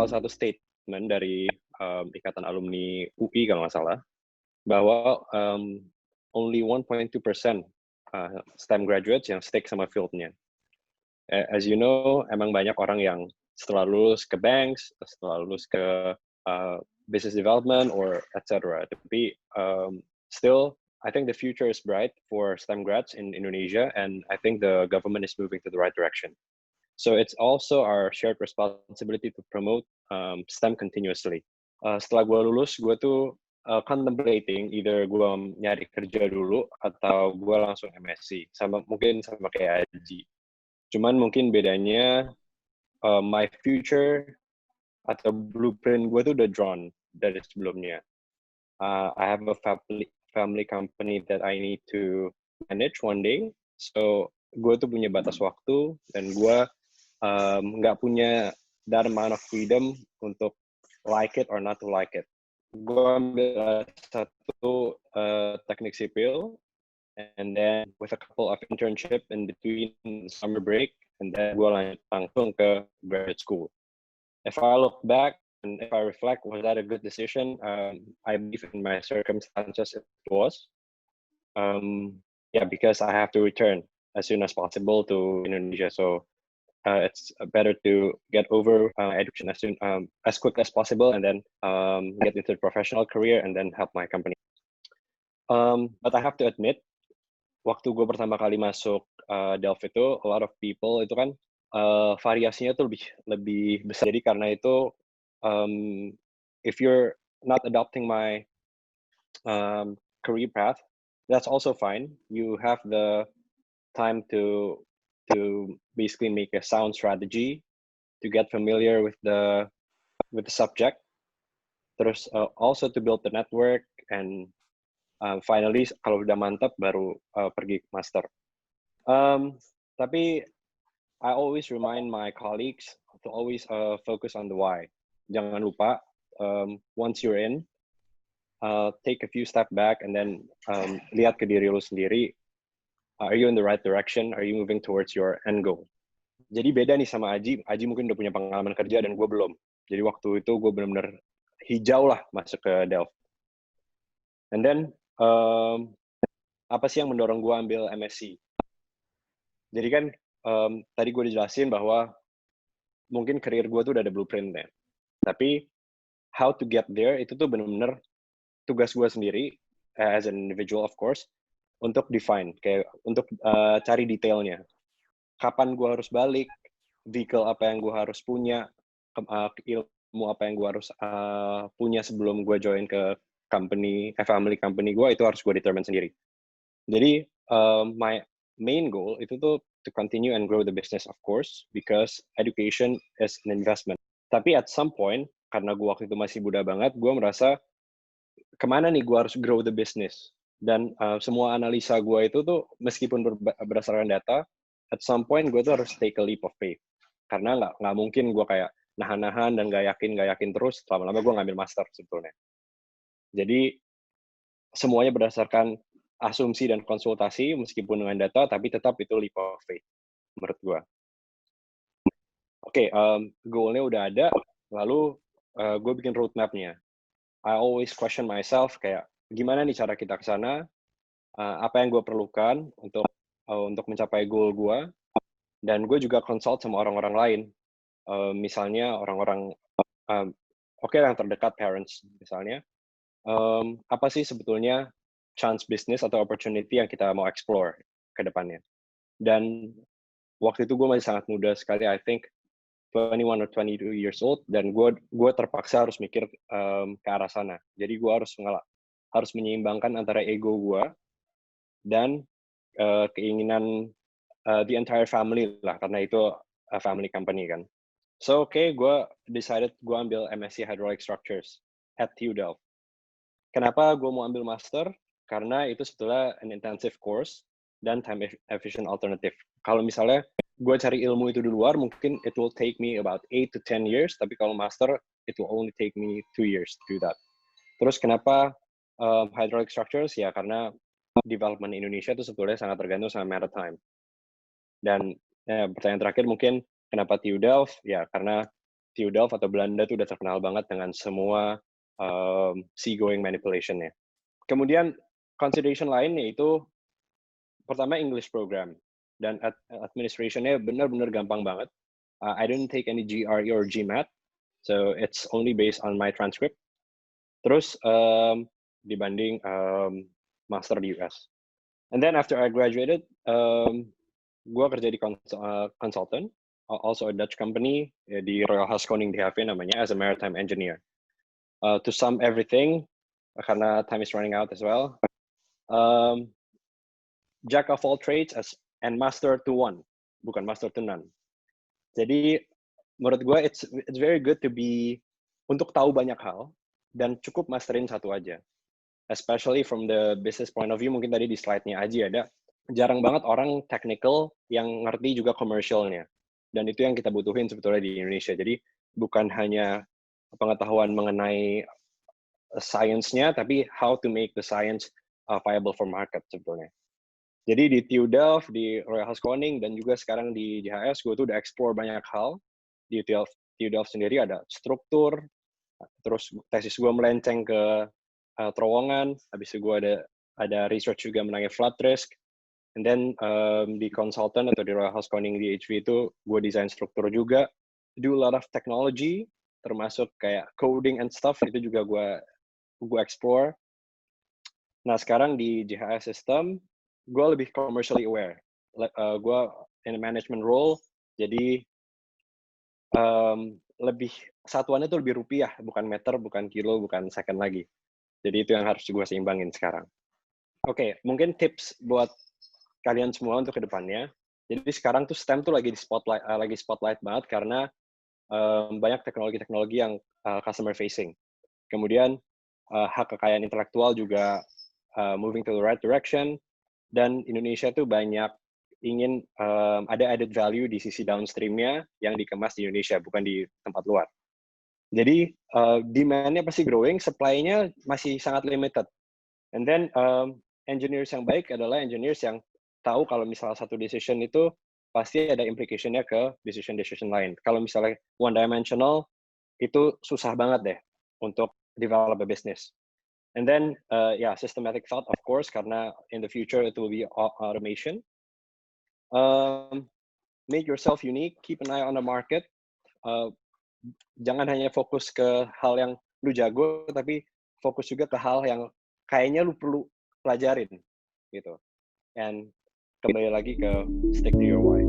salah satu statement dari Ikatan Alumni UI kalau nggak salah, bahwa only 1.2% STEM graduates yang stick sama field-nya. As you know, emang banyak orang yang setelah lulus ke banks, setelah lulus ke business development or etc. Tapi still, I think the future is bright for STEM grads in Indonesia, and I think the government is moving to the right direction. So it's also our shared responsibility to promote STEM continuously. Setelah gue lulus, gue tuh contemplating either gue nyari kerja dulu atau gue langsung MSc, mungkin sama kayak Aji. Cuman mungkin bedanya my future atau blueprint gue tuh udah drawn dari sebelumnya. I have a family company that I need to manage one day. So gue tuh punya batas waktu dan gue nggak punya that amount of freedom untuk like it or not to like it. Gue ambil satu teknik sipil, and then with a couple of internship in between summer break, and then gue langsung ke graduate school. If I look back and if I reflect, was that a good decision? I believe in my circumstances it was. Because I have to return as soon as possible to Indonesia. So it's better to get over education as quick as possible, and then get into the professional career and then help my company. But I have to admit, waktu gue pertama kali masuk Delft itu, a lot of people itu kan variasinya tuh lebih besar. Jadi karena itu, if you're not adopting my career path, that's also fine. You have the time to basically make a sound strategy, to get familiar with the subject, terus also to build the network, and finally kalau udah mantap baru pergi ke master. Tapi I always remind my colleagues to always focus on the why. Jangan lupa, once you're in, take a few step back and then lihat ke diri lu sendiri. Are you in the right direction? Are you moving towards your end goal? Jadi beda nih sama Aji. Aji mungkin udah punya pengalaman kerja dan gue belum. Jadi waktu itu gue benar-benar hijau lah masuk ke Delft. And then, apa sih yang mendorong gue ambil MSc? Jadi kan tadi gue dijelasin bahwa mungkin karir gue tuh udah ada blueprintnya. Tapi how to get there itu tuh benar-benar tugas gue sendiri, as an individual of course, untuk define, kayak untuk cari detailnya. Kapan gue harus balik, vehicle apa yang gue harus punya, ilmu apa yang gue harus punya sebelum gue join ke family company gue, itu harus gue determine sendiri. Jadi my main goal itu tuh to continue and grow the business, of course, because education is an investment. Tapi at some point, karena gue waktu itu masih muda banget, gue merasa kemana nih gue harus grow the business. Dan semua analisa gue itu tuh meskipun berdasarkan data, at some point gue tuh harus take a leap of faith. Karena nggak mungkin gue kayak nahan-nahan dan nggak yakin terus, lama-lama gue ngambil master sebetulnya. Jadi semuanya berdasarkan asumsi dan konsultasi, meskipun dengan data, tapi tetap itu leap of faith menurut gue. Oke, goal-nya udah ada, lalu gue bikin roadmap-nya. I always question myself, kayak gimana nih cara kita ke sana, apa yang gue perlukan untuk mencapai goal gue, dan gue juga consult sama orang-orang lain, misalnya orang-orang yang terdekat, parents misalnya, apa sih sebetulnya chance business atau opportunity yang kita mau explore ke depannya. Dan waktu itu gue masih sangat muda sekali, I think 21 or 22 years old, dan gue terpaksa harus mikir ke arah sana. Jadi gue harus menyeimbangkan antara ego gue dan keinginan the entire family lah, karena itu a family company kan. So gue decided gue ambil MSc Hydraulic Structures at TU Delft. Kenapa gue mau ambil master? Karena itu sebetulnya an intensive course dan time efficient alternative. Kalau misalnya gue cari ilmu itu di luar, mungkin it will take me about 8 to 10 years, tapi kalau master, it will only take me 2 years to do that. Terus kenapa hydraulic structures? Ya karena development Indonesia itu sebetulnya sangat tergantung sama maritime. Dan pertanyaan terakhir mungkin, kenapa TU Delft? Ya karena TU Delft atau Belanda tuh udah terkenal banget dengan semua seagoing manipulation-nya. Kemudian consideration lain yaitu pertama English program dan administration-nya benar-benar gampang banget. I didn't take any GRE or GMAT, so it's only based on my transcript. Terus dibanding master di US. And then after I graduated, gue kerja di consultant, also a Dutch company di Royal Haskoning DHV namanya as a maritime engineer. To sum everything, karena time is running out as well. Jack of all trades and master to one, bukan master to none. Jadi menurut gue it's very good to be untuk tahu banyak hal dan cukup masterin satu aja. Especially from the business point of view, mungkin tadi di slide-nya Aji ada, jarang banget orang technical yang ngerti juga commercial-nya. Dan itu yang kita butuhin sebetulnya di Indonesia. Jadi bukan hanya pengetahuan mengenai science-nya, tapi how to make the science viable for market sebetulnya. Jadi di TU Delft, di Royal Haskoning, dan juga sekarang di JHS, gue tuh udah explore banyak hal. Di TU Delft sendiri ada struktur, terus tesis gue melenceng ke terowongan, habis itu gue ada research juga mengenai flood risk, and then di consultant atau di Royal Haskoning DHV itu gue desain struktur juga, do a lot of technology, termasuk kayak coding and stuff, itu juga gue explore. Nah sekarang di JHS system, gue lebih commercially aware. Gue in a management role, jadi lebih satuannya tuh lebih rupiah, bukan meter, bukan kilo, bukan second lagi. Jadi itu yang harus gue seimbangin sekarang. Oke, mungkin tips buat kalian semua untuk kedepannya. Jadi sekarang tuh STEM tuh lagi spotlight banget karena banyak teknologi-teknologi yang customer facing. Kemudian hak kekayaan intelektual juga moving to the right direction. Dan Indonesia tuh banyak ingin ada added value di sisi downstream-nya yang dikemas di Indonesia, bukan di tempat luar. Jadi demand-nya pasti growing, supply-nya masih sangat limited. And then engineers yang baik adalah engineers yang tahu kalau misalnya satu decision itu pasti ada implication-nya ke decision lain. Kalau misalnya one dimensional, itu susah banget deh untuk develop a business. And then systematic thought of course, karena in the future it will be automation. Make yourself unique, keep an eye on the market. Jangan hanya fokus ke hal yang lu jago, tapi fokus juga ke hal yang kayaknya lu perlu pelajarin gitu. And kembali lagi ke stick to your why.